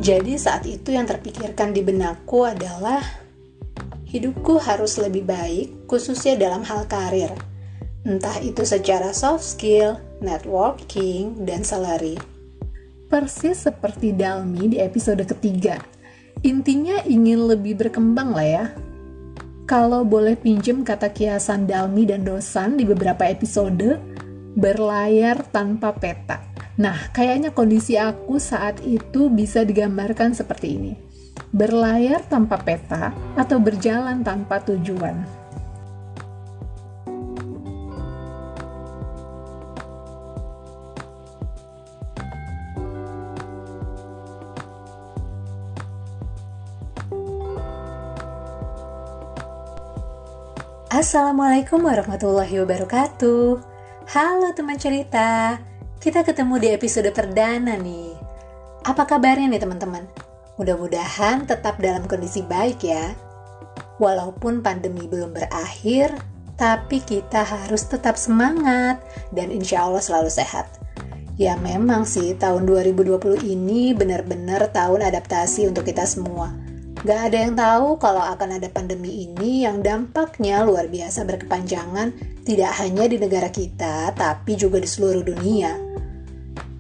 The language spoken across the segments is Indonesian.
Jadi saat itu yang terpikirkan di benakku adalah hidupku harus lebih baik, khususnya dalam hal karir. Entah itu secara soft skill, networking, dan salary. Persis seperti Dalmi di episode ketiga. Intinya ingin lebih berkembang lah ya. Kalau boleh pinjem kata kiasan Dalmi dan Dosan di beberapa episode, berlayar tanpa peta. Nah, kayaknya kondisi aku saat itu bisa digambarkan seperti ini. Berlayar tanpa peta atau berjalan tanpa tujuan. Assalamualaikum warahmatullahi wabarakatuh. Halo teman cerita. Kita ketemu di episode perdana nih. Apa kabarnya nih teman-teman? Mudah-mudahan tetap dalam kondisi baik ya. Walaupun pandemi belum berakhir, tapi kita harus tetap semangat dan insya Allah selalu sehat. Ya memang sih tahun 2020 ini benar-benar tahun adaptasi untuk kita semua. Gak ada yang tahu kalau akan ada pandemi ini yang dampaknya luar biasa berkepanjangan tidak hanya di negara kita, tapi juga di seluruh dunia.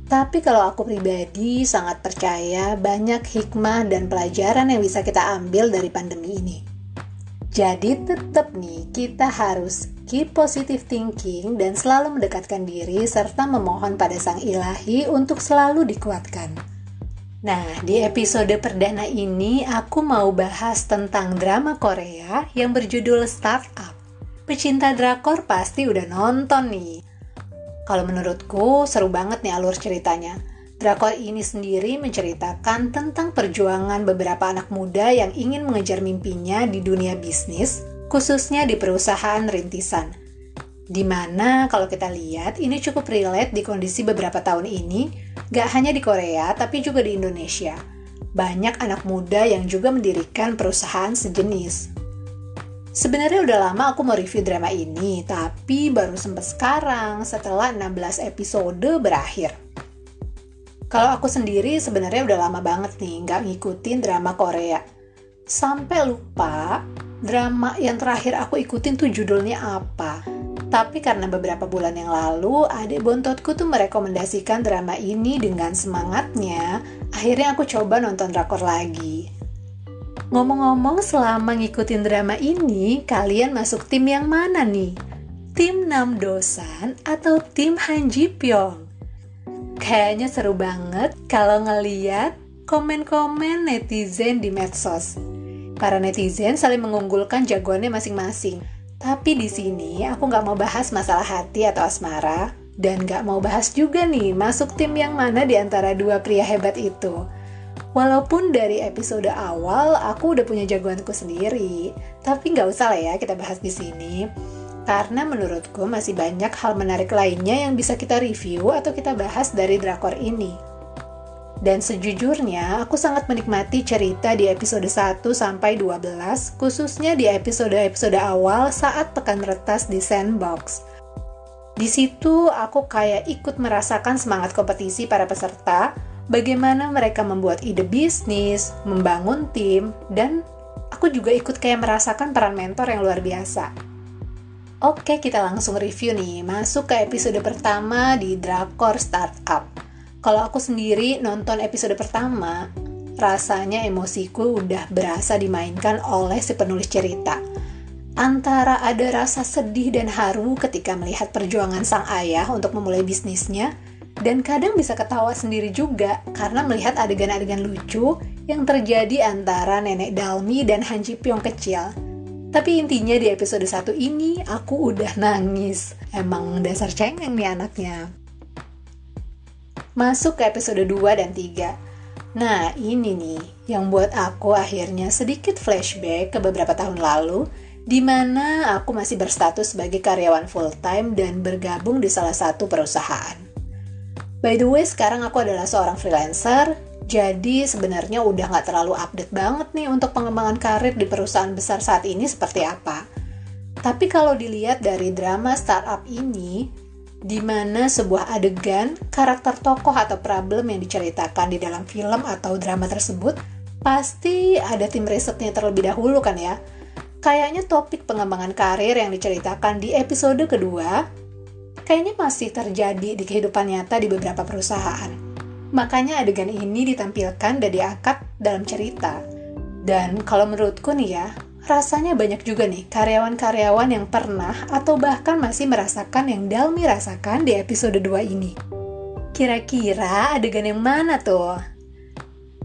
Tapi kalau aku pribadi sangat percaya banyak hikmah dan pelajaran yang bisa kita ambil dari pandemi ini. Jadi tetap nih kita harus keep positive thinking dan selalu mendekatkan diri serta memohon pada Sang Ilahi untuk selalu dikuatkan. Nah, di episode perdana ini aku mau bahas tentang drama Korea yang berjudul Startup. Pecinta drakor pasti udah nonton nih. Kalau menurutku seru banget nih alur ceritanya. Drakor ini sendiri menceritakan tentang perjuangan beberapa anak muda yang ingin mengejar mimpinya di dunia bisnis, khususnya di perusahaan rintisan. Dimana kalau kita lihat ini cukup relate di kondisi beberapa tahun ini, gak hanya di Korea tapi juga di Indonesia. Banyak anak muda yang juga mendirikan perusahaan sejenis. Sebenarnya udah lama aku mau review drama ini, tapi baru sempat sekarang setelah 16 episode berakhir. Kalau aku sendiri sebenarnya udah lama banget nih gak ngikutin drama Korea. Sampai lupa drama yang terakhir aku ikutin tuh judulnya apa. Tapi karena beberapa bulan yang lalu, adik bontotku tuh merekomendasikan drama ini dengan semangatnya, akhirnya aku coba nonton drakor lagi. Ngomong-ngomong, selama ngikutin drama ini, kalian masuk tim yang mana nih? Tim Nam Dosan atau tim Han Ji Pyong? Kayaknya seru banget kalau ngeliat komen-komen netizen di medsos. Para netizen saling mengunggulkan jagoannya masing-masing. Tapi di sini aku nggak mau bahas masalah hati atau asmara, dan nggak mau bahas juga nih masuk tim yang mana di antara dua pria hebat itu. Walaupun dari episode awal aku udah punya jagoanku sendiri, tapi nggak usah lah ya kita bahas di sini. Karena menurutku masih banyak hal menarik lainnya yang bisa kita review atau kita bahas dari drakor ini. Dan sejujurnya, aku sangat menikmati cerita di episode 1-12, khususnya di episode-episode awal saat pekan retas di Sandbox. Di situ, aku kayak ikut merasakan semangat kompetisi para peserta, bagaimana mereka membuat ide bisnis, membangun tim, dan aku juga ikut kayak merasakan peran mentor yang luar biasa. Oke, kita langsung review nih, masuk ke episode pertama di Drakor Startup. Kalau aku sendiri nonton episode pertama, rasanya emosiku udah berasa dimainkan oleh si penulis cerita. Antara ada rasa sedih dan haru ketika melihat perjuangan sang ayah untuk memulai bisnisnya, dan kadang bisa ketawa sendiri juga karena melihat adegan-adegan lucu yang terjadi antara nenek Dalmi dan Han Ji Pyong kecil. Tapi intinya di episode 1 ini aku udah nangis. Emang dasar cengeng nih anaknya. Masuk ke episode 2 dan 3. Nah, ini nih yang buat aku akhirnya sedikit flashback ke beberapa tahun lalu, di mana aku masih berstatus sebagai karyawan full-time dan bergabung di salah satu perusahaan. By the way, sekarang aku adalah seorang freelancer, jadi sebenarnya udah gak terlalu update banget nih untuk pengembangan karir di perusahaan besar saat ini seperti apa. Tapi kalau dilihat dari drama startup ini, di mana sebuah adegan, karakter tokoh atau problem yang diceritakan di dalam film atau drama tersebut pasti ada tim risetnya terlebih dahulu kan ya. Kayaknya topik pengembangan karir yang diceritakan di episode kedua kayaknya masih terjadi di kehidupan nyata di beberapa perusahaan. Makanya adegan ini ditampilkan dan diangkat dalam cerita. Dan kalau menurutku nih ya, rasanya banyak juga nih karyawan-karyawan yang pernah atau bahkan masih merasakan yang Dalmi rasakan di episode 2 ini. Kira-kira adegan yang mana tuh?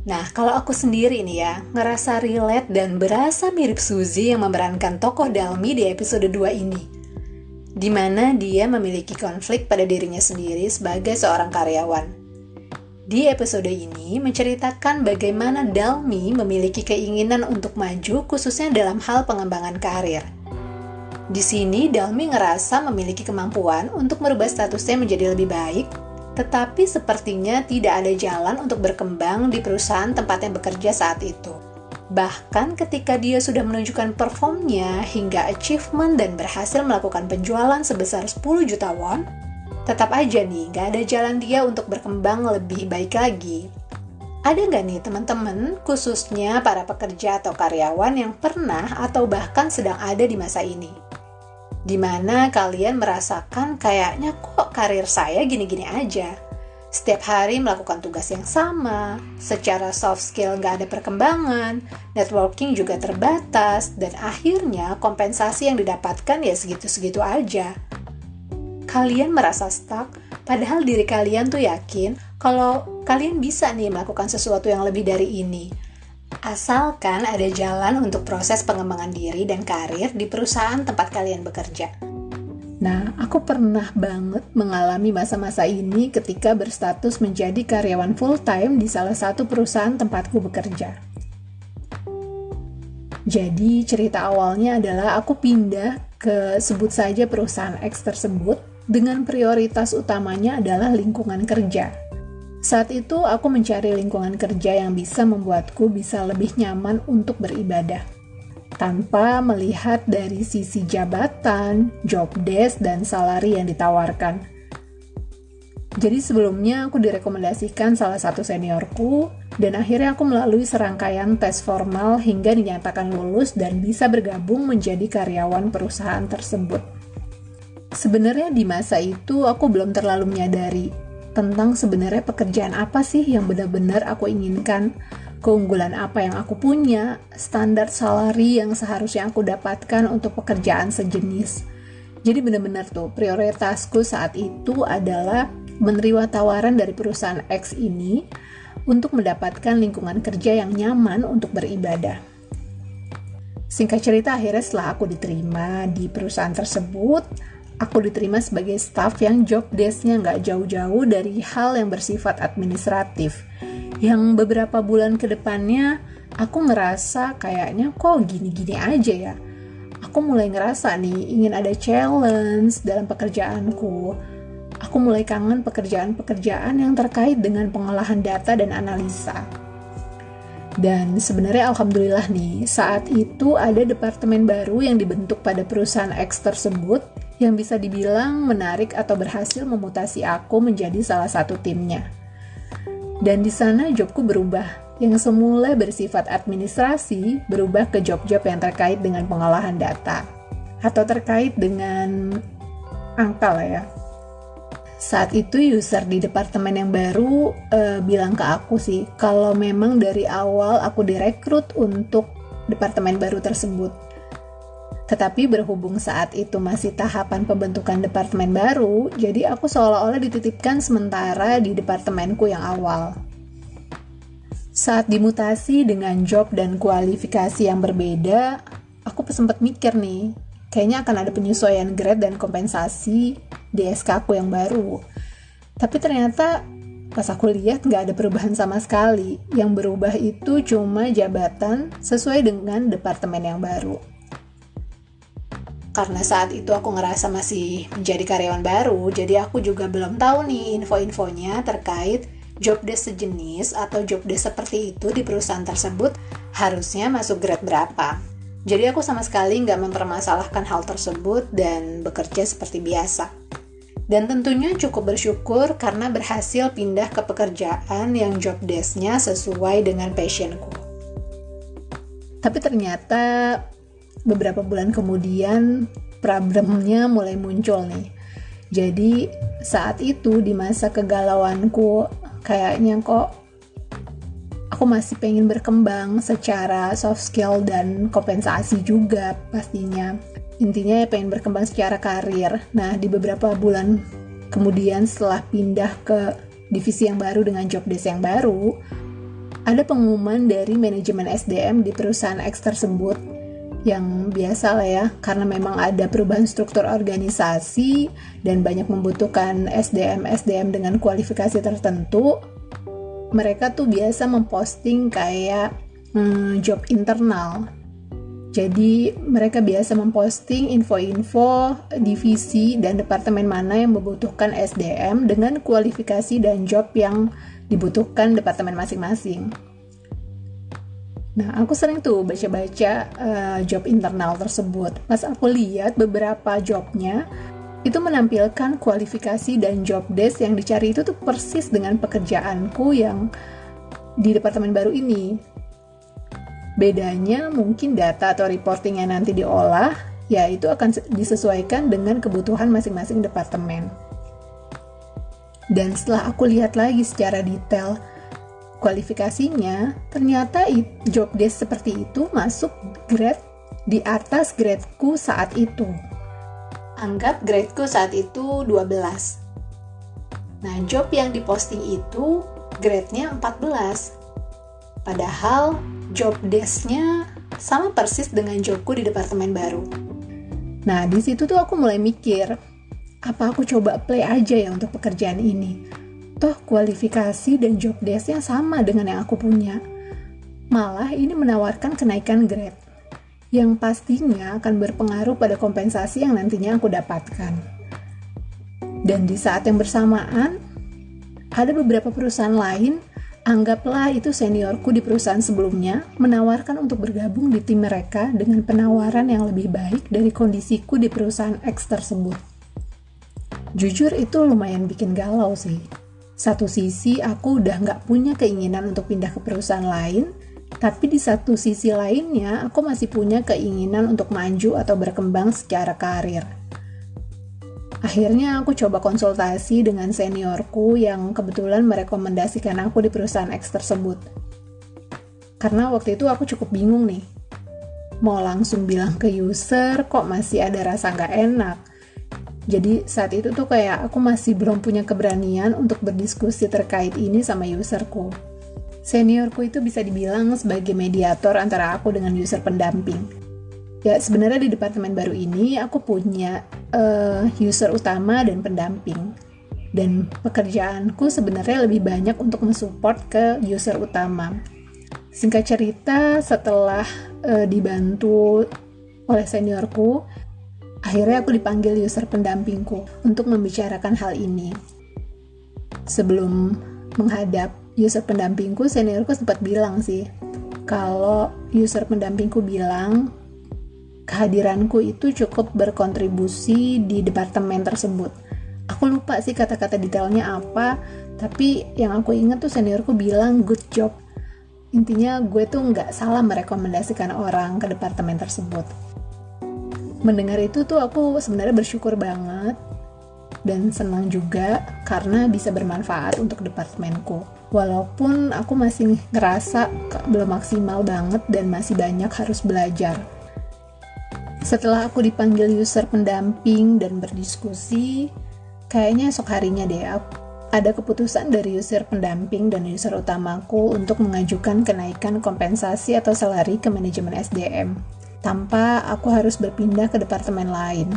Nah, kalau aku sendiri nih ya, ngerasa relate dan berasa mirip Suzy yang memerankan tokoh Dalmi di episode 2 ini. Di mana dia memiliki konflik pada dirinya sendiri sebagai seorang karyawan. Di episode ini menceritakan bagaimana Dalmi memiliki keinginan untuk maju khususnya dalam hal pengembangan karir. Di sini Dalmi ngerasa memiliki kemampuan untuk merubah statusnya menjadi lebih baik, tetapi sepertinya tidak ada jalan untuk berkembang di perusahaan tempatnya bekerja saat itu. Bahkan ketika dia sudah menunjukkan performnya hingga achievement dan berhasil melakukan penjualan sebesar 10 juta won, tetap aja nih, gak ada jalan dia untuk berkembang lebih baik lagi. Ada gak nih teman-teman, khususnya para pekerja atau karyawan yang pernah atau bahkan sedang ada di masa ini? Dimana kalian merasakan kayaknya kok karir saya gini-gini aja. Setiap hari melakukan tugas yang sama, secara soft skill gak ada perkembangan, networking juga terbatas, dan akhirnya kompensasi yang didapatkan ya segitu-segitu aja. Kalian merasa stuck, padahal diri kalian tuh yakin kalau kalian bisa nih melakukan sesuatu yang lebih dari ini. Asalkan ada jalan untuk proses pengembangan diri dan karir di perusahaan tempat kalian bekerja. Nah, aku pernah banget mengalami masa-masa ini ketika berstatus menjadi karyawan full-time di salah satu perusahaan tempatku bekerja. Jadi, cerita awalnya adalah aku pindah ke sebut saja perusahaan X tersebut dengan prioritas utamanya adalah lingkungan kerja. Saat itu aku mencari lingkungan kerja yang bisa membuatku bisa lebih nyaman untuk beribadah, tanpa melihat dari sisi jabatan, job desk, dan salary yang ditawarkan. Jadi sebelumnya aku direkomendasikan salah satu seniorku, dan akhirnya aku melalui serangkaian tes formal hingga dinyatakan lulus dan bisa bergabung menjadi karyawan perusahaan tersebut. Sebenarnya di masa itu aku belum terlalu menyadari tentang sebenarnya pekerjaan apa sih yang benar-benar aku inginkan, keunggulan apa yang aku punya, standar salary yang seharusnya aku dapatkan untuk pekerjaan sejenis. Jadi benar-benar tuh prioritasku saat itu adalah menerima tawaran dari perusahaan X ini untuk mendapatkan lingkungan kerja yang nyaman untuk beribadah. Singkat cerita, akhirnya setelah aku diterima di perusahaan tersebut, aku diterima sebagai staf yang job desk-nya nggak jauh-jauh dari hal yang bersifat administratif. Yang beberapa bulan ke depannya, aku ngerasa kayaknya kok gini-gini aja ya. Aku mulai ngerasa nih, ingin ada challenge dalam pekerjaanku. Aku mulai kangen pekerjaan-pekerjaan yang terkait dengan pengolahan data dan analisa. Dan sebenarnya alhamdulillah nih, saat itu ada departemen baru yang dibentuk pada perusahaan X tersebut yang bisa dibilang menarik atau berhasil memutasi aku menjadi salah satu timnya. Dan di sana jobku berubah, yang semula bersifat administrasi berubah ke job-job yang terkait dengan pengolahan data atau terkait dengan angka lah ya. Saat itu user di departemen yang baru bilang ke aku sih, kalau memang dari awal aku direkrut untuk departemen baru tersebut. Tetapi berhubung saat itu masih tahapan pembentukan departemen baru, jadi aku seolah-olah dititipkan sementara di departemenku yang awal. Saat dimutasi dengan job dan kualifikasi yang berbeda, aku sempat mikir nih, kayaknya akan ada penyesuaian grade dan kompensasi di SK aku yang baru. Tapi ternyata pas aku lihat nggak ada perubahan sama sekali. Yang berubah itu cuma jabatan sesuai dengan departemen yang baru. Karena saat itu aku ngerasa masih menjadi karyawan baru, jadi aku juga belum tahu nih info-infonya terkait job desk sejenis atau job desk seperti itu di perusahaan tersebut harusnya masuk grade berapa. Jadi aku sama sekali nggak mempermasalahkan hal tersebut dan bekerja seperti biasa. Dan tentunya cukup bersyukur karena berhasil pindah ke pekerjaan yang job desk-nya sesuai dengan passion-ku. Tapi ternyata beberapa bulan kemudian problemnya mulai muncul nih. Jadi saat itu di masa kegalauanku, kayaknya kok aku masih pengen berkembang secara soft skill dan kompensasi juga pastinya. Intinya pengen berkembang secara karir. Nah, di beberapa bulan kemudian setelah pindah ke divisi yang baru dengan job desk yang baru, ada pengumuman dari manajemen SDM di perusahaan X tersebut yang biasa lah ya, karena memang ada perubahan struktur organisasi dan banyak membutuhkan SDM dengan kualifikasi tertentu. Mereka tuh biasa memposting kayak job internal. Jadi mereka biasa memposting info-info divisi dan departemen mana yang membutuhkan SDM dengan kualifikasi dan job yang dibutuhkan departemen masing-masing. Nah, aku sering tuh baca-baca job internal tersebut. Pas aku lihat beberapa jobnya, itu menampilkan kualifikasi dan job desk yang dicari itu tuh persis dengan pekerjaanku yang di departemen baru ini. Bedanya mungkin data atau reporting yang nanti diolah, ya itu akan disesuaikan dengan kebutuhan masing-masing departemen. Dan setelah aku lihat lagi secara detail kualifikasinya, ternyata job desk seperti itu masuk grade di atas gradeku saat itu. Anggap gradeku saat itu 12. Nah, job yang diposting itu grade-nya 14. Padahal job desk-nya sama persis dengan jobku di departemen baru. Nah, di situ tuh aku mulai mikir, apa aku coba apply aja ya untuk pekerjaan ini? Toh kualifikasi dan job desk-nya sama dengan yang aku punya. Malah ini menawarkan kenaikan grade, yang pastinya akan berpengaruh pada kompensasi yang nantinya aku dapatkan. Dan di saat yang bersamaan, ada beberapa perusahaan lain, anggaplah itu seniorku di perusahaan sebelumnya, menawarkan untuk bergabung di tim mereka dengan penawaran yang lebih baik dari kondisiku di perusahaan X tersebut. Jujur itu lumayan bikin galau sih. Satu sisi aku udah nggak punya keinginan untuk pindah ke perusahaan lain, tapi di satu sisi lainnya aku masih punya keinginan untuk maju atau berkembang secara karir. Akhirnya aku coba konsultasi dengan seniorku yang kebetulan merekomendasikan aku di perusahaan X tersebut. Karena waktu itu aku cukup bingung nih. Mau langsung bilang ke user kok masih ada rasa nggak enak. Jadi saat itu tuh kayak aku masih belum punya keberanian untuk berdiskusi terkait ini sama userku. Seniorku itu bisa dibilang sebagai mediator antara aku dengan user pendamping. Ya sebenarnya di departemen baru ini aku punya user utama dan pendamping. Dan pekerjaanku sebenarnya lebih banyak untuk mensupport ke user utama. Singkat cerita, setelah dibantu oleh seniorku, akhirnya aku dipanggil user pendampingku untuk membicarakan hal ini. Sebelum menghadap user pendampingku, seniorku sempat bilang sih, kalau user pendampingku bilang kehadiranku itu cukup berkontribusi di departemen tersebut. Aku lupa sih kata-kata detailnya apa, tapi yang aku ingat tuh seniorku bilang good job. Intinya gue tuh nggak salah merekomendasikan orang ke departemen tersebut. Mendengar itu tuh aku sebenarnya bersyukur banget dan senang juga karena bisa bermanfaat untuk departemenku. Walaupun aku masih ngerasa belum maksimal banget dan masih banyak harus belajar. Setelah aku dipanggil user pendamping dan berdiskusi, kayaknya esok harinya deh ada keputusan dari user pendamping dan user utamaku untuk mengajukan kenaikan kompensasi atau salary ke manajemen SDM, tanpa aku harus berpindah ke departemen lain.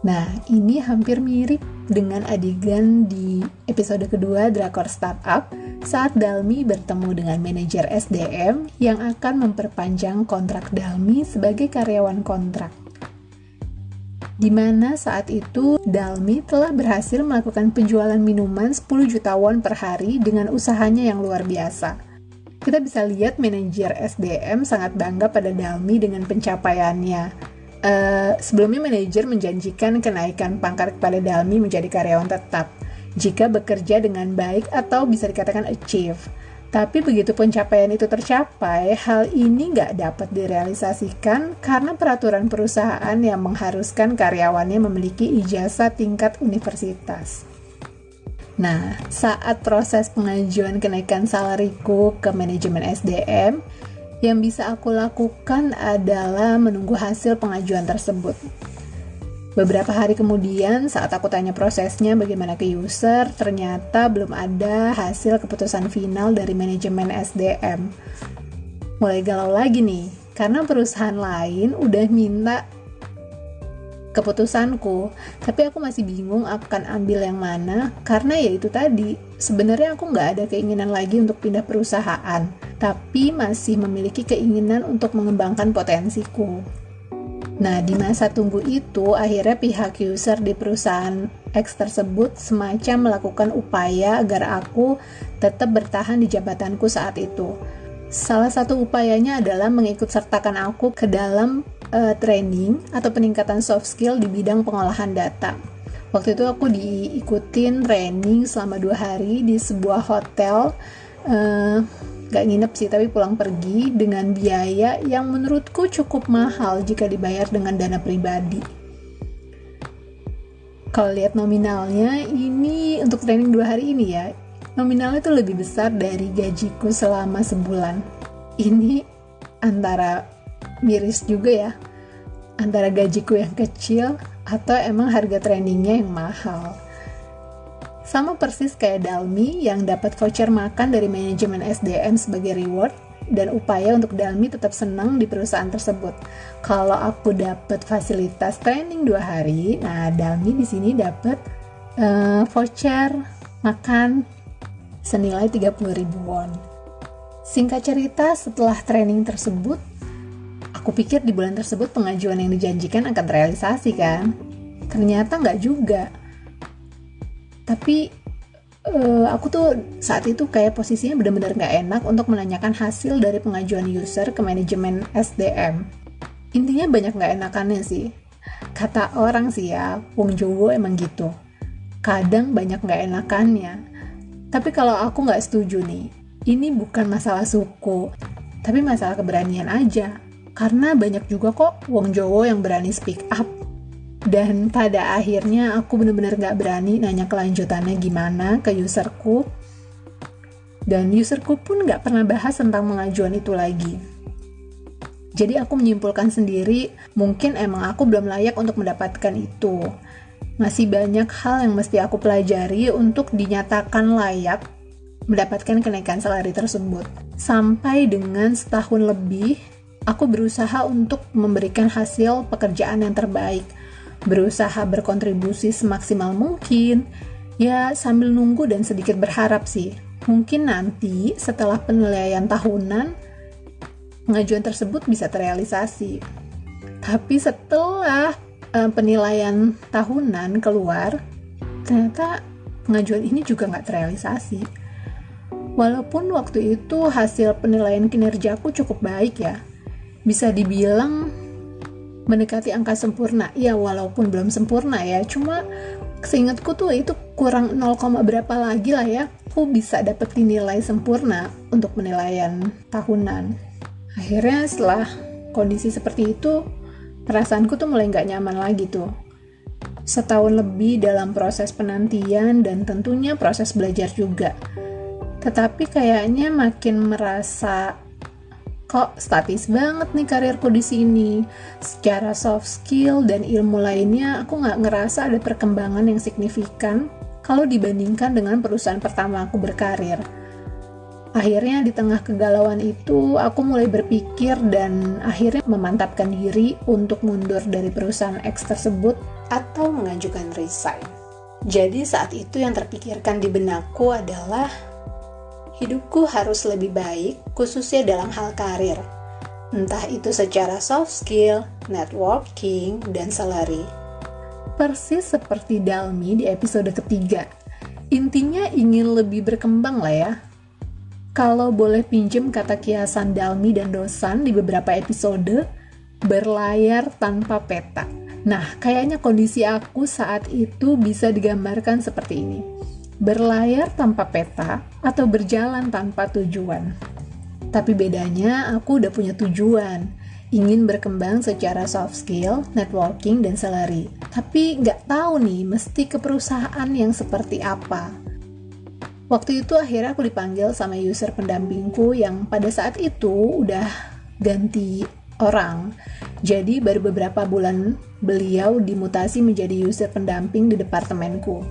Nah, ini hampir mirip dengan adegan di episode kedua Drakor Startup saat Dalmi bertemu dengan manajer SDM yang akan memperpanjang kontrak Dalmi sebagai karyawan kontrak. Di mana saat itu Dalmi telah berhasil melakukan penjualan minuman 10 juta won per hari dengan usahanya yang luar biasa. Kita bisa lihat manajer SDM sangat bangga pada Dalmi dengan pencapaiannya. Sebelumnya manajer menjanjikan kenaikan pangkat kepada Dalmi menjadi karyawan tetap jika bekerja dengan baik atau bisa dikatakan achieve. Tapi begitu pencapaian itu tercapai, hal ini nggak dapat direalisasikan karena peraturan perusahaan yang mengharuskan karyawannya memiliki ijazah tingkat universitas. Nah, saat proses pengajuan kenaikan salariku ke manajemen SDM, yang bisa aku lakukan adalah menunggu hasil pengajuan tersebut. Beberapa hari kemudian, saat aku tanya prosesnya bagaimana ke user, ternyata belum ada hasil keputusan final dari manajemen SDM. Mulai galau lagi nih, karena perusahaan lain udah minta keputusanku, tapi aku masih bingung akan ambil yang mana, karena ya itu tadi, sebenarnya aku nggak ada keinginan lagi untuk pindah perusahaan, tapi masih memiliki keinginan untuk mengembangkan potensiku. Nah, di masa tunggu itu, akhirnya pihak user di perusahaan X tersebut semacam melakukan upaya agar aku tetap bertahan di jabatanku saat itu. Salah satu upayanya adalah mengikut sertakan aku ke dalam training atau peningkatan soft skill di bidang pengolahan data. Waktu itu aku diikutin training selama 2 hari di sebuah hotel, gak nginep sih, tapi pulang pergi dengan biaya yang menurutku cukup mahal jika dibayar dengan dana pribadi. Kalau lihat nominalnya, ini untuk training 2 hari ini ya, nominalnya itu lebih besar dari gajiku selama sebulan. Ini antara miris juga ya, antara gajiku yang kecil atau emang harga trainingnya yang mahal. Sama persis kayak Dalmi yang dapat voucher makan dari manajemen SDM sebagai reward dan upaya untuk Dalmi tetap senang di perusahaan tersebut. Kalau aku dapat fasilitas training 2 hari, nah Dalmi di sini dapat voucher makan senilai 30.000 won. Singkat cerita, setelah training tersebut, aku pikir di bulan tersebut pengajuan yang dijanjikan akan terrealisasi kan? Ternyata nggak juga. Tapi aku tuh saat itu kayak posisinya benar-benar nggak enak untuk menanyakan hasil dari pengajuan user ke manajemen SDM. Intinya banyak nggak enakannya sih. Kata orang sih ya, wong Jowo emang gitu. Kadang banyak nggak enakannya. Tapi kalau aku nggak setuju nih, ini bukan masalah suku, tapi masalah keberanian aja. Karena banyak juga kok wong Jowo yang berani speak up. Dan pada akhirnya aku benar-benar gak berani nanya kelanjutannya gimana ke userku. Dan userku pun gak pernah bahas tentang pengajuan itu lagi. Jadi aku menyimpulkan sendiri, mungkin emang aku belum layak untuk mendapatkan itu. Masih banyak hal yang mesti aku pelajari untuk dinyatakan layak mendapatkan kenaikan salari tersebut. Sampai dengan setahun lebih, aku berusaha untuk memberikan hasil pekerjaan yang terbaik. Berusaha berkontribusi semaksimal mungkin, ya sambil nunggu dan sedikit berharap sih. Mungkin nanti setelah penilaian tahunan, pengajuan tersebut bisa terrealisasi. Tapi setelah penilaian tahunan keluar, ternyata pengajuan ini juga nggak terrealisasi. Walaupun waktu itu hasil penilaian kinerjaku cukup baik ya, bisa dibilang mendekati angka sempurna. Ya walaupun belum sempurna ya, cuma seingatku tuh itu kurang 0, berapa lagi lah ya, aku bisa dapetin nilai sempurna untuk penilaian tahunan. Akhirnya setelah kondisi seperti itu, perasaanku tuh mulai gak nyaman lagi tuh. Setahun lebih dalam proses penantian dan tentunya proses belajar juga. Tetapi kayaknya makin merasa kok statis banget nih karirku di sini. Secara soft skill dan ilmu lainnya, aku nggak ngerasa ada perkembangan yang signifikan kalau dibandingkan dengan perusahaan pertama aku berkarir. Akhirnya di tengah kegalauan itu, aku mulai berpikir dan akhirnya memantapkan diri untuk mundur dari perusahaan X tersebut atau mengajukan resign. Jadi saat itu yang terpikirkan di benakku adalah hidupku harus lebih baik, khususnya dalam hal karir. Entah itu secara soft skill, networking, dan salary. Persis seperti Dalmi di episode ketiga. Intinya ingin lebih berkembang lah ya. Kalau boleh pinjem kata kiasan Dalmi dan Dosan di beberapa episode, berlayar tanpa peta. Nah, kayaknya kondisi aku saat itu bisa digambarkan seperti ini. Berlayar tanpa peta atau berjalan tanpa tujuan. Tapi bedanya aku udah punya tujuan. Ingin berkembang secara soft skill, networking, dan salary. Tapi nggak tahu nih, mesti ke perusahaan yang seperti apa. Waktu itu akhirnya aku dipanggil sama user pendampingku yang pada saat itu udah ganti orang. Jadi baru beberapa bulan beliau dimutasi menjadi user pendamping di departemenku.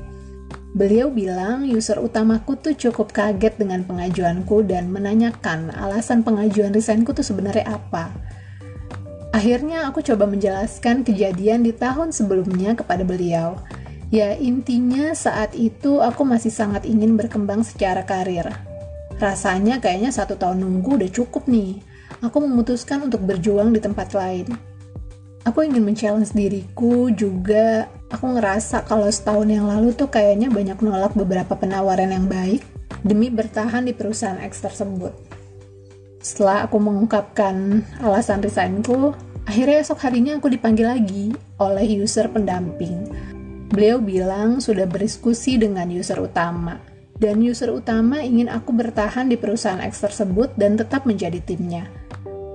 Beliau bilang user utamaku tuh cukup kaget dengan pengajuanku dan menanyakan alasan pengajuan resignku tuh sebenarnya apa. Akhirnya aku coba menjelaskan kejadian di tahun sebelumnya kepada beliau. Ya intinya saat itu aku masih sangat ingin berkembang secara karir. Rasanya kayaknya 1 tahun nunggu udah cukup nih. Aku memutuskan untuk berjuang di tempat lain. Aku ingin men-challenge diriku juga. Aku ngerasa kalau setahun yang lalu tuh kayaknya banyak nolak beberapa penawaran yang baik demi bertahan di perusahaan X tersebut. Setelah aku mengungkapkan alasan resignku, akhirnya esok harinya aku dipanggil lagi oleh user pendamping. Beliau bilang sudah berdiskusi dengan user utama, dan user utama ingin aku bertahan di perusahaan X tersebut dan tetap menjadi timnya.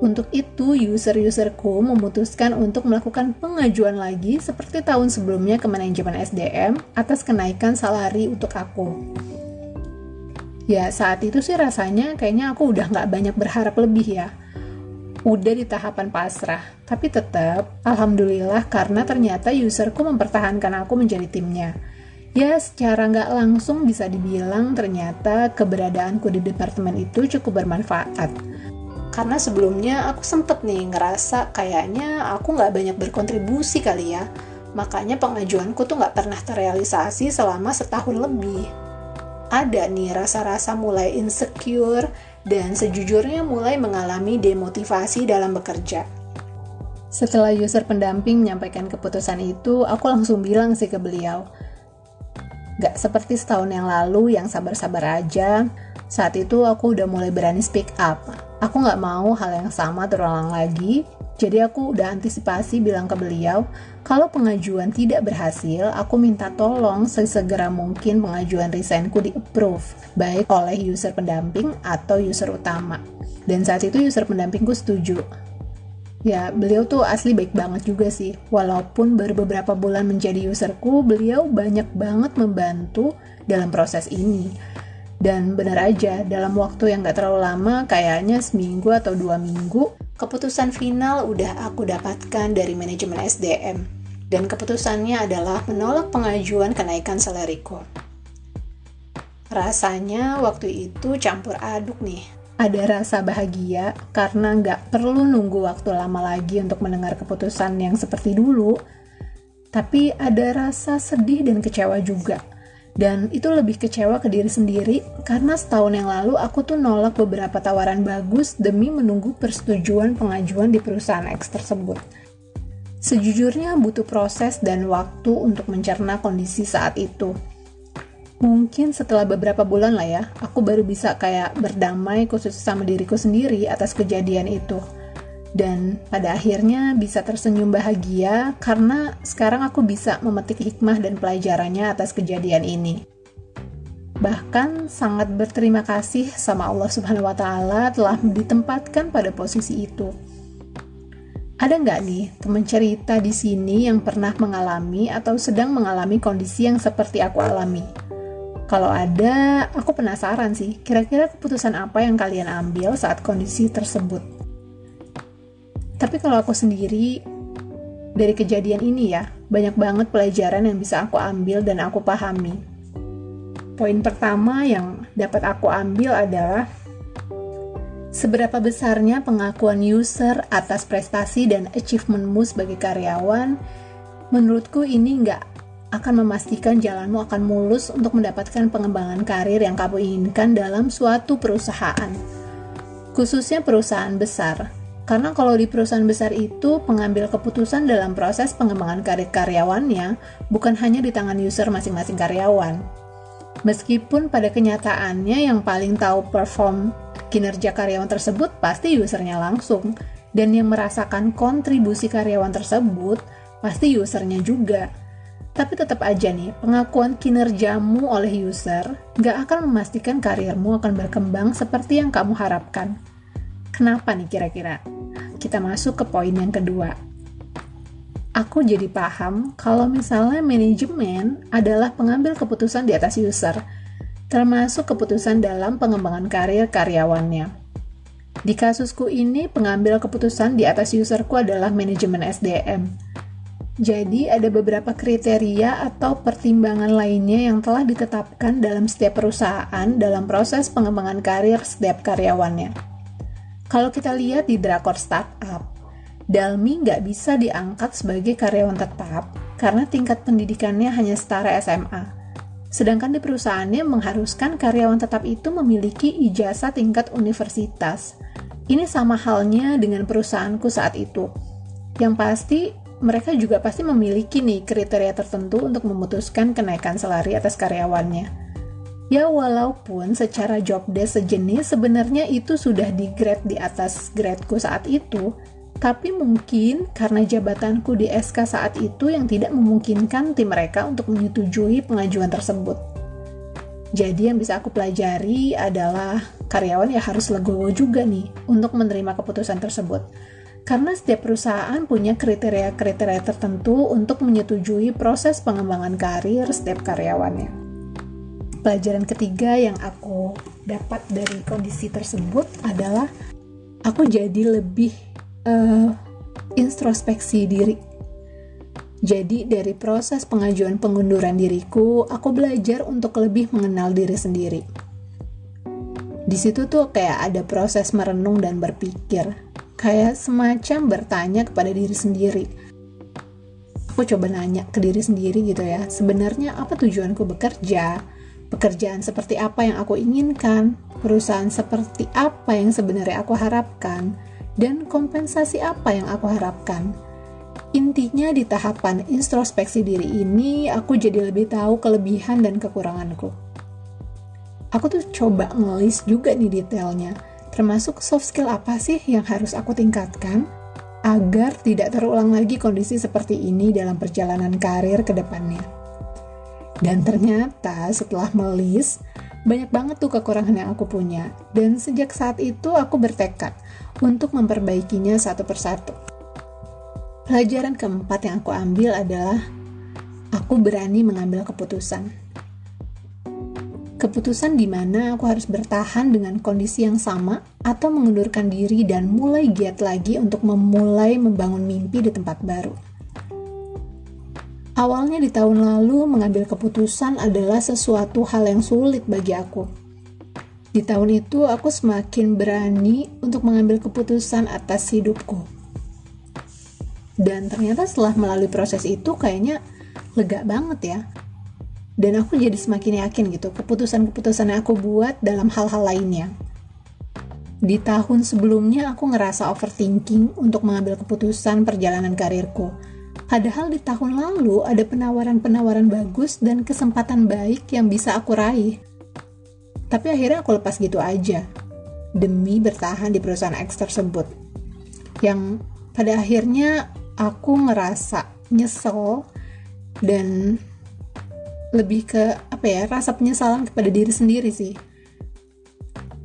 Untuk itu, user-userku memutuskan untuk melakukan pengajuan lagi seperti tahun sebelumnya ke manajemen SDM atas kenaikan salari untuk aku. Ya, saat itu sih rasanya kayaknya aku udah nggak banyak berharap lebih ya. Udah di tahapan pasrah, tapi tetap, alhamdulillah karena ternyata userku mempertahankan aku menjadi timnya. Ya, secara nggak langsung bisa dibilang ternyata keberadaanku di departemen itu cukup bermanfaat. Karena sebelumnya aku sempet nih ngerasa kayaknya aku nggak banyak berkontribusi kali ya. Makanya pengajuanku tuh nggak pernah terrealisasi selama setahun lebih. Ada nih rasa-rasa mulai insecure dan sejujurnya mulai mengalami demotivasi dalam bekerja. Setelah user pendamping menyampaikan keputusan itu, aku langsung bilang sih ke beliau. Gak seperti setahun yang lalu yang sabar-sabar aja. Saat itu aku udah mulai berani speak up. Aku gak mau hal yang sama terulang lagi, jadi aku udah antisipasi bilang ke beliau, kalau pengajuan tidak berhasil, aku minta tolong sesegera mungkin pengajuan resignku di-approve, baik oleh user pendamping atau user utama. Dan saat itu user pendampingku setuju. Ya, beliau tuh asli baik banget juga sih. Walaupun baru beberapa bulan menjadi userku, beliau banyak banget membantu dalam proses ini. Dan benar aja, dalam waktu yang gak terlalu lama, kayaknya seminggu atau 2 minggu, keputusan final udah aku dapatkan dari manajemen SDM. Dan keputusannya adalah menolak pengajuan kenaikan salariku. Rasanya waktu itu campur aduk nih. Ada rasa bahagia karena gak perlu nunggu waktu lama lagi untuk mendengar keputusan yang seperti dulu. Tapi ada rasa sedih dan kecewa juga. Dan itu lebih kecewa ke diri sendiri karena setahun yang lalu aku tuh nolak beberapa tawaran bagus demi menunggu persetujuan pengajuan di perusahaan X tersebut. Sejujurnya butuh proses dan waktu untuk mencerna kondisi saat itu. Mungkin setelah beberapa bulan lah ya, aku baru bisa kayak berdamai khusus sama diriku sendiri atas kejadian itu. Dan pada akhirnya bisa tersenyum bahagia karena sekarang aku bisa memetik hikmah dan pelajarannya atas kejadian ini. Bahkan sangat berterima kasih sama Allah Subhanahu wa Ta'ala telah ditempatkan pada posisi itu. Ada nggak nih teman cerita di sini yang pernah mengalami atau sedang mengalami kondisi yang seperti aku alami? Kalau ada, aku penasaran sih, kira-kira keputusan apa yang kalian ambil saat kondisi tersebut? Tapi kalau aku sendiri, dari kejadian ini ya, banyak banget pelajaran yang bisa aku ambil dan aku pahami. Poin pertama yang dapat aku ambil adalah seberapa besarnya pengakuan user atas prestasi dan achievementmu sebagai karyawan. Menurutku ini nggak akan memastikan jalanmu akan mulus untuk mendapatkan pengembangan karir yang kamu inginkan dalam suatu perusahaan. Khususnya perusahaan besar. Karena kalau di perusahaan besar itu, pengambil keputusan dalam proses pengembangan karir karyawannya bukan hanya di tangan user masing-masing karyawan. Meskipun pada kenyataannya yang paling tahu perform kinerja karyawan tersebut pasti usernya langsung. Dan yang merasakan kontribusi karyawan tersebut pasti usernya juga. Tapi tetap aja nih, pengakuan kinerjamu oleh user nggak akan memastikan karirmu akan berkembang seperti yang kamu harapkan. Kenapa nih kira-kira? Kita masuk ke poin yang kedua. Aku jadi paham kalau misalnya manajemen adalah pengambil keputusan di atas user, termasuk keputusan dalam pengembangan karir karyawannya. Di kasusku ini, pengambil keputusan di atas userku adalah manajemen SDM. Jadi, ada beberapa kriteria atau pertimbangan lainnya yang telah ditetapkan dalam setiap perusahaan dalam proses pengembangan karir setiap karyawannya. Kalau kita lihat di drakor startup, Dalmi nggak bisa diangkat sebagai karyawan tetap karena tingkat pendidikannya hanya setara SMA. Sedangkan di perusahaannya mengharuskan karyawan tetap itu memiliki ijazah tingkat universitas. Ini sama halnya dengan perusahaanku saat itu. Yang pasti, mereka juga pasti memiliki nih kriteria tertentu untuk memutuskan kenaikan salari atas karyawannya. Ya walaupun secara job desk sejenis sebenarnya itu sudah di-grade di atas gradeku saat itu, tapi mungkin karena jabatanku di SK saat itu yang tidak memungkinkan tim mereka untuk menyetujui pengajuan tersebut. Jadi yang bisa aku pelajari adalah karyawan ya harus legowo juga nih untuk menerima keputusan tersebut. Karena setiap perusahaan punya kriteria-kriteria tertentu untuk menyetujui proses pengembangan karir setiap karyawannya. Pelajaran ketiga yang aku dapat dari kondisi tersebut adalah aku jadi lebih introspeksi diri. Jadi dari proses pengajuan pengunduran diriku, aku belajar untuk lebih mengenal diri sendiri. Di situ tuh kayak ada proses merenung dan berpikir, kayak semacam bertanya kepada diri sendiri. Aku coba nanya ke diri sendiri gitu ya, sebenarnya apa tujuanku bekerja? Pekerjaan seperti apa yang aku inginkan? Perusahaan seperti apa yang sebenarnya aku harapkan? Dan kompensasi apa yang aku harapkan? Intinya di tahapan introspeksi diri ini, aku jadi lebih tahu kelebihan dan kekuranganku. Aku tuh coba ngelis juga nih detailnya, termasuk soft skill apa sih yang harus aku tingkatkan, agar tidak terulang lagi kondisi seperti ini dalam perjalanan karir ke depannya. Dan ternyata setelah melis, banyak banget tuh kekurangan yang aku punya, dan sejak saat itu aku bertekad untuk memperbaikinya satu persatu. Pelajaran keempat yang aku ambil adalah aku berani mengambil keputusan. Keputusan di mana aku harus bertahan dengan kondisi yang sama atau mengundurkan diri dan mulai giat lagi untuk memulai membangun mimpi di tempat baru. Awalnya di tahun lalu mengambil keputusan adalah sesuatu hal yang sulit bagi aku. Di tahun itu aku semakin berani untuk mengambil keputusan atas hidupku. Dan ternyata setelah melalui proses itu kayaknya lega banget ya. Dan aku jadi semakin yakin gitu keputusan-keputusan yang aku buat dalam hal-hal lainnya. Di tahun sebelumnya aku ngerasa overthinking untuk mengambil keputusan perjalanan karirku. Padahal di tahun lalu ada penawaran-penawaran bagus dan kesempatan baik yang bisa aku raih. Tapi akhirnya aku lepas gitu aja demi bertahan di perusahaan X tersebut. Yang pada akhirnya aku ngerasa nyesel dan lebih ke rasa penyesalan kepada diri sendiri sih.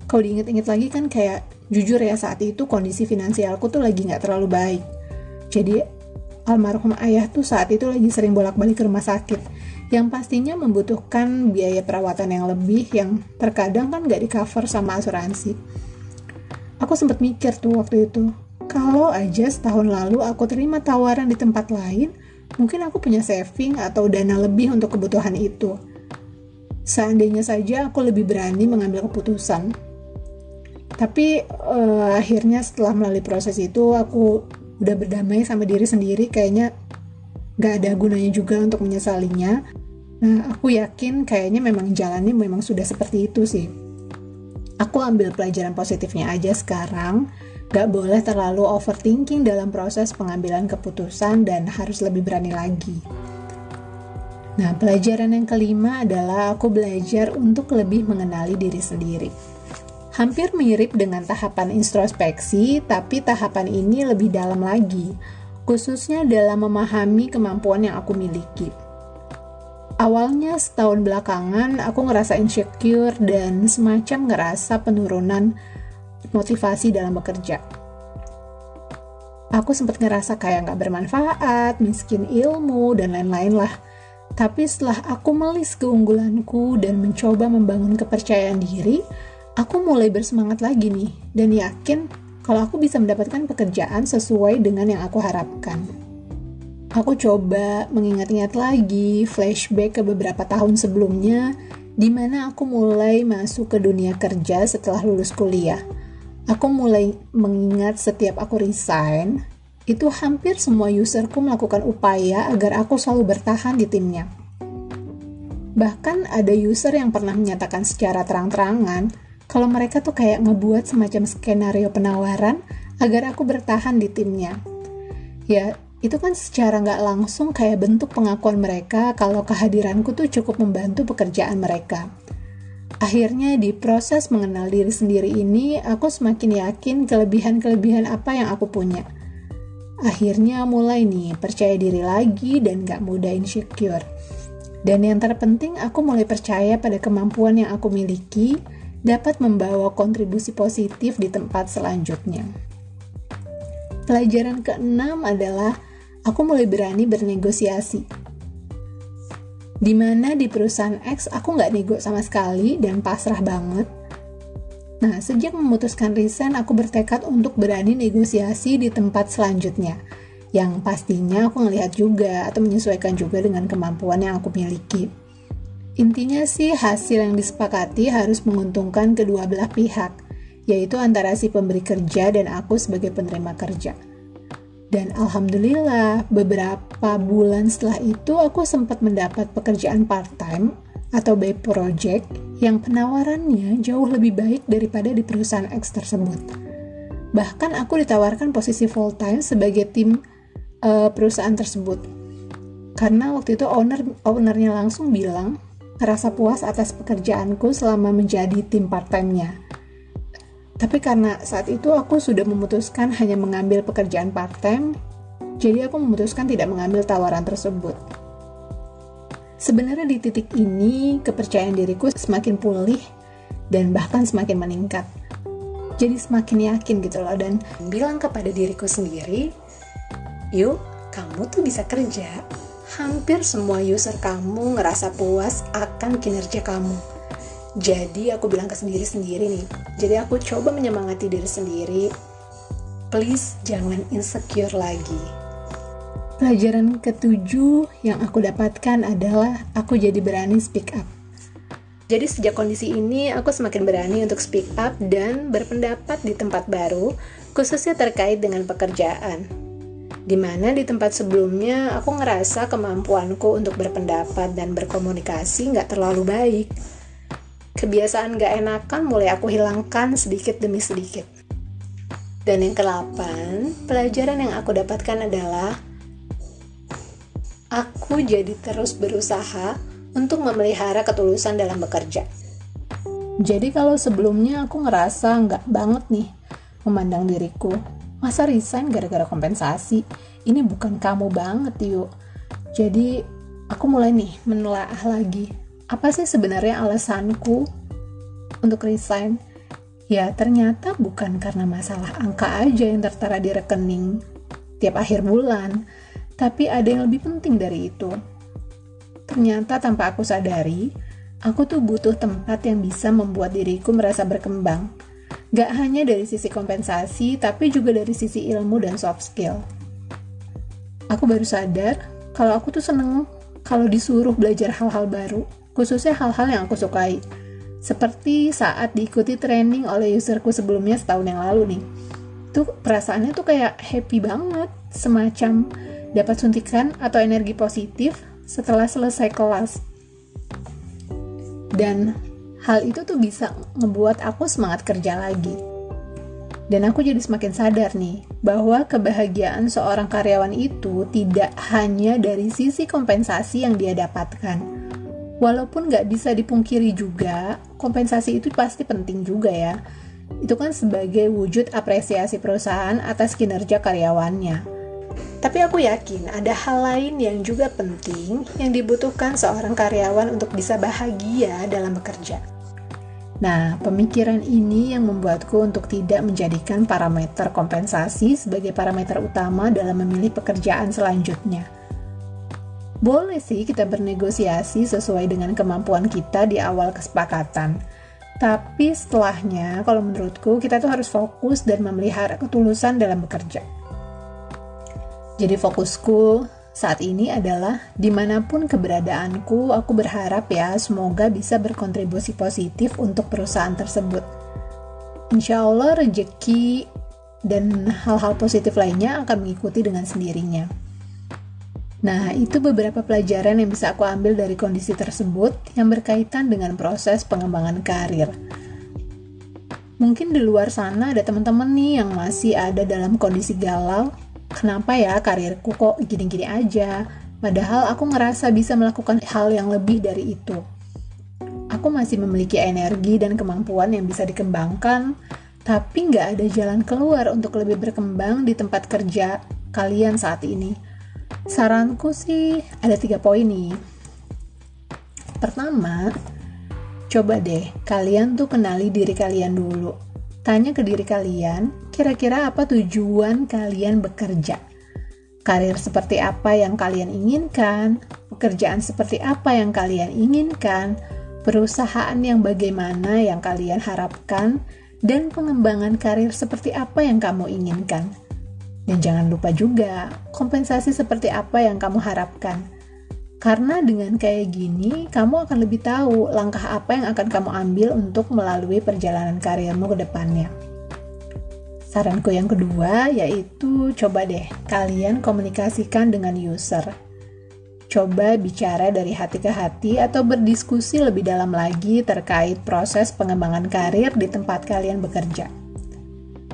Kalau diinget-inget lagi kan kayak jujur ya saat itu kondisi finansialku tuh lagi nggak terlalu baik. Jadi almarhum ayah tuh saat itu lagi sering bolak-balik ke rumah sakit yang pastinya membutuhkan biaya perawatan yang lebih yang terkadang kan nggak di-cover sama asuransi. Aku sempat mikir tuh waktu itu, kalau aja setahun lalu aku terima tawaran di tempat lain, mungkin aku punya saving atau dana lebih untuk kebutuhan itu. Seandainya saja aku lebih berani mengambil keputusan. Tapi akhirnya setelah melalui proses itu, aku udah berdamai sama diri sendiri, kayaknya gak ada gunanya juga untuk menyesalinya. Nah, aku yakin kayaknya memang jalannya memang sudah seperti itu sih. Aku ambil pelajaran positifnya aja sekarang. Gak boleh terlalu overthinking dalam proses pengambilan keputusan dan harus lebih berani lagi. Nah, pelajaran yang kelima adalah aku belajar untuk lebih mengenali diri sendiri. Hampir mirip dengan tahapan introspeksi, tapi tahapan ini lebih dalam lagi, khususnya dalam memahami kemampuan yang aku miliki. Awalnya setahun belakangan, aku ngerasa insecure dan semacam ngerasa penurunan motivasi dalam bekerja. Aku sempat ngerasa kayak gak bermanfaat, miskin ilmu, dan lain-lain lah. Tapi setelah aku melis keunggulanku dan mencoba membangun kepercayaan diri, aku mulai bersemangat lagi nih, dan yakin kalau aku bisa mendapatkan pekerjaan sesuai dengan yang aku harapkan. Aku coba mengingat-ingat lagi, flashback ke beberapa tahun sebelumnya, di mana aku mulai masuk ke dunia kerja setelah lulus kuliah. Aku mulai mengingat setiap aku resign, itu hampir semua userku melakukan upaya agar aku selalu bertahan di timnya. Bahkan ada user yang pernah menyatakan secara terang-terangan, kalau mereka tuh kayak ngebuat semacam skenario penawaran agar aku bertahan di timnya. Ya, itu kan secara nggak langsung kayak bentuk pengakuan mereka kalau kehadiranku tuh cukup membantu pekerjaan mereka. Akhirnya di proses mengenal diri sendiri ini, aku semakin yakin kelebihan-kelebihan apa yang aku punya. Akhirnya mulai nih percaya diri lagi dan nggak mudah insecure. Dan yang terpenting, aku mulai percaya pada kemampuan yang aku miliki, dapat membawa kontribusi positif di tempat selanjutnya. Pelajaran keenam adalah aku mulai berani bernegosiasi. Di mana di perusahaan X aku nggak nego sama sekali dan pasrah banget. Nah, sejak memutuskan resign, aku bertekad untuk berani negosiasi di tempat selanjutnya. Yang pastinya aku ngelihat juga atau menyesuaikan juga dengan kemampuan yang aku miliki. Intinya sih hasil yang disepakati harus menguntungkan kedua belah pihak, yaitu antara si pemberi kerja dan aku sebagai penerima kerja. Dan alhamdulillah, beberapa bulan setelah itu aku sempat mendapat pekerjaan part-time atau by project yang penawarannya jauh lebih baik daripada di perusahaan X tersebut. Bahkan aku ditawarkan posisi full-time sebagai tim perusahaan tersebut. Karena waktu itu ownernya langsung bilang, ngerasa puas atas pekerjaanku selama menjadi tim part-time-nya. Tapi karena saat itu aku sudah memutuskan hanya mengambil pekerjaan part-time, jadi aku memutuskan tidak mengambil tawaran tersebut. Sebenarnya di titik ini, kepercayaan diriku semakin pulih dan bahkan semakin meningkat. Jadi semakin yakin gitu loh, dan bilang kepada diriku sendiri, yuk, kamu tuh bisa kerja. Hampir semua user kamu ngerasa puas akan kinerja kamu. Jadi aku bilang ke sendiri nih. Jadi aku coba menyemangati diri sendiri. Please jangan insecure lagi. Pelajaran ketujuh yang aku dapatkan adalah aku jadi berani speak up. Jadi sejak kondisi ini aku semakin berani untuk speak up dan berpendapat di tempat baru, khususnya terkait dengan pekerjaan. Dimana di tempat sebelumnya aku ngerasa kemampuanku untuk berpendapat dan berkomunikasi nggak terlalu baik. Kebiasaan nggak enakan mulai aku hilangkan sedikit demi sedikit. Dan yang ke-8, pelajaran yang aku dapatkan adalah aku jadi terus berusaha untuk memelihara ketulusan dalam bekerja. Jadi kalau sebelumnya aku ngerasa nggak banget nih memandang diriku, masa resign gara-gara kompensasi? Ini bukan kamu banget yuk. Jadi aku mulai nih menelaah lagi. Apa sih sebenarnya alasanku untuk resign? Ya ternyata bukan karena masalah angka aja yang tertera di rekening tiap akhir bulan. Tapi ada yang lebih penting dari itu. Ternyata tanpa aku sadari, aku tuh butuh tempat yang bisa membuat diriku merasa berkembang. Gak hanya dari sisi kompensasi, tapi juga dari sisi ilmu dan soft skill. Aku baru sadar kalau aku tuh seneng kalau disuruh belajar hal-hal baru, khususnya hal-hal yang aku sukai. Seperti saat diikuti training oleh userku sebelumnya setahun yang lalu nih. Tuh perasaannya tuh kayak happy banget, semacam dapat suntikan atau energi positif setelah selesai kelas. Dan hal itu tuh bisa ngebuat aku semangat kerja lagi. Dan aku jadi semakin sadar nih, bahwa kebahagiaan seorang karyawan itu tidak hanya dari sisi kompensasi yang dia dapatkan. Walaupun nggak bisa dipungkiri juga, kompensasi itu pasti penting juga ya. Itu kan sebagai wujud apresiasi perusahaan atas kinerja karyawannya. Tapi aku yakin ada hal lain yang juga penting yang dibutuhkan seorang karyawan untuk bisa bahagia dalam bekerja. Nah, pemikiran ini yang membuatku untuk tidak menjadikan parameter kompensasi sebagai parameter utama dalam memilih pekerjaan selanjutnya. Boleh sih kita bernegosiasi sesuai dengan kemampuan kita di awal kesepakatan. Tapi setelahnya, kalau menurutku, kita tuh harus fokus dan memelihara ketulusan dalam bekerja. Jadi fokusku saat ini adalah dimanapun keberadaanku, aku berharap ya semoga bisa berkontribusi positif untuk perusahaan tersebut. Insya Allah rezeki dan hal-hal positif lainnya akan mengikuti dengan sendirinya. Nah, itu beberapa pelajaran yang bisa aku ambil dari kondisi tersebut yang berkaitan dengan proses pengembangan karir. Mungkin di luar sana ada teman-teman nih yang masih ada dalam kondisi galau. Kenapa ya karirku kok gini-gini aja? Padahal aku ngerasa bisa melakukan hal yang lebih dari itu. Aku masih memiliki energi dan kemampuan yang bisa dikembangkan, tapi nggak ada jalan keluar untuk lebih berkembang di tempat kerja kalian saat ini. Saranku sih ada 3 poin nih. Pertama, coba deh kalian tuh kenali diri kalian dulu. Tanya ke diri kalian, kira-kira apa tujuan kalian bekerja? Karir seperti apa yang kalian inginkan? Pekerjaan seperti apa yang kalian inginkan? Perusahaan yang bagaimana yang kalian harapkan? Dan pengembangan karir seperti apa yang kamu inginkan? Dan jangan lupa juga, kompensasi seperti apa yang kamu harapkan. Karena dengan kayak gini, kamu akan lebih tahu langkah apa yang akan kamu ambil untuk melalui perjalanan karirmu ke depannya. Saranku yang kedua yaitu coba deh kalian komunikasikan dengan user. Coba bicara dari hati ke hati atau berdiskusi lebih dalam lagi terkait proses pengembangan karir di tempat kalian bekerja.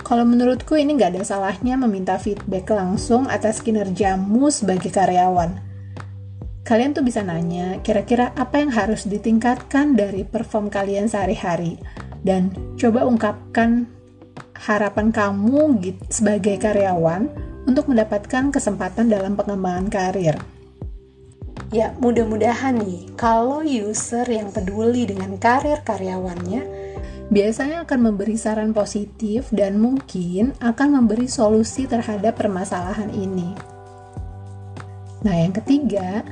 Kalau menurutku ini nggak ada salahnya meminta feedback langsung atas kinerjamu sebagai karyawan. Kalian tuh bisa nanya, kira-kira apa yang harus ditingkatkan dari perform kalian sehari-hari? Dan coba ungkapkan harapan kamu sebagai karyawan untuk mendapatkan kesempatan dalam pengembangan karir. Ya, mudah-mudahan nih, kalau user yang peduli dengan karir karyawannya, biasanya akan memberi saran positif dan mungkin akan memberi solusi terhadap permasalahan ini. Nah, yang ketiga,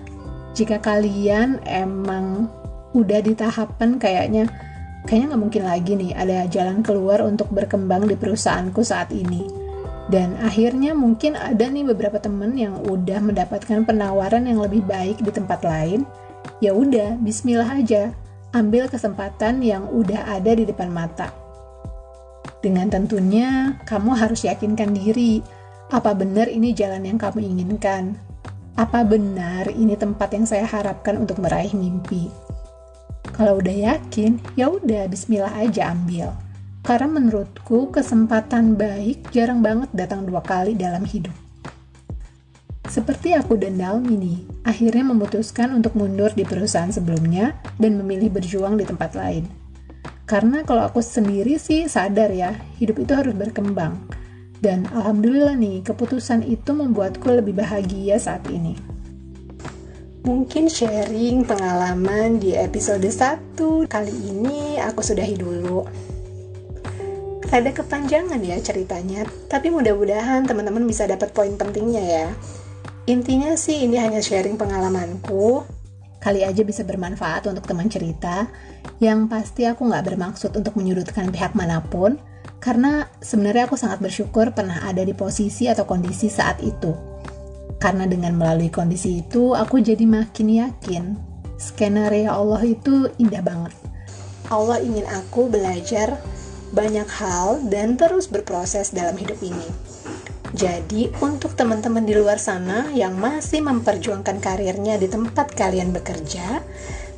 jika kalian emang udah di tahapan kayaknya nggak mungkin lagi nih ada jalan keluar untuk berkembang di perusahaanku saat ini. Dan akhirnya mungkin ada nih beberapa temen yang udah mendapatkan penawaran yang lebih baik di tempat lain. Ya udah, bismillah aja. Ambil kesempatan yang udah ada di depan mata. Dengan tentunya, kamu harus yakinkan diri, apa benar ini jalan yang kamu inginkan? Apa benar ini tempat yang saya harapkan untuk meraih mimpi? Kalau udah yakin, ya udah bismillah aja ambil. Karena menurutku, kesempatan baik jarang banget datang 2 kali dalam hidup. Seperti aku dan Dalmi nih, akhirnya memutuskan untuk mundur di perusahaan sebelumnya dan memilih berjuang di tempat lain. Karena kalau aku sendiri sih sadar ya, hidup itu harus berkembang. Dan alhamdulillah nih, keputusan itu membuatku lebih bahagia saat ini. Mungkin sharing pengalaman di episode 1 kali ini aku sudahi dulu. Ada kepanjangan ya ceritanya, tapi mudah-mudahan teman-teman bisa dapat poin pentingnya ya. Intinya sih ini hanya sharing pengalamanku, kali aja bisa bermanfaat untuk teman cerita, yang pasti aku nggak bermaksud untuk menyudutkan pihak manapun, karena sebenarnya aku sangat bersyukur pernah ada di posisi atau kondisi saat itu. Karena dengan melalui kondisi itu, aku jadi makin yakin, skenario Allah itu indah banget. Allah ingin aku belajar banyak hal dan terus berproses dalam hidup ini. Jadi, untuk teman-teman di luar sana yang masih memperjuangkan karirnya di tempat kalian bekerja,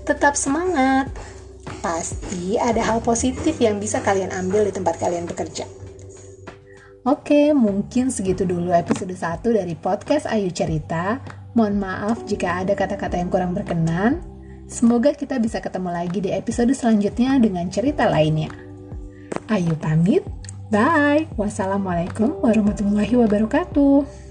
tetap semangat. Pasti ada hal positif yang bisa kalian ambil di tempat kalian bekerja. Oke, mungkin segitu dulu episode 1 dari podcast Ayu Cerita. Mohon maaf jika ada kata-kata yang kurang berkenan. Semoga kita bisa ketemu lagi di episode selanjutnya dengan cerita lainnya. Ayo pamit, bye. Wassalamualaikum warahmatullahi wabarakatuh.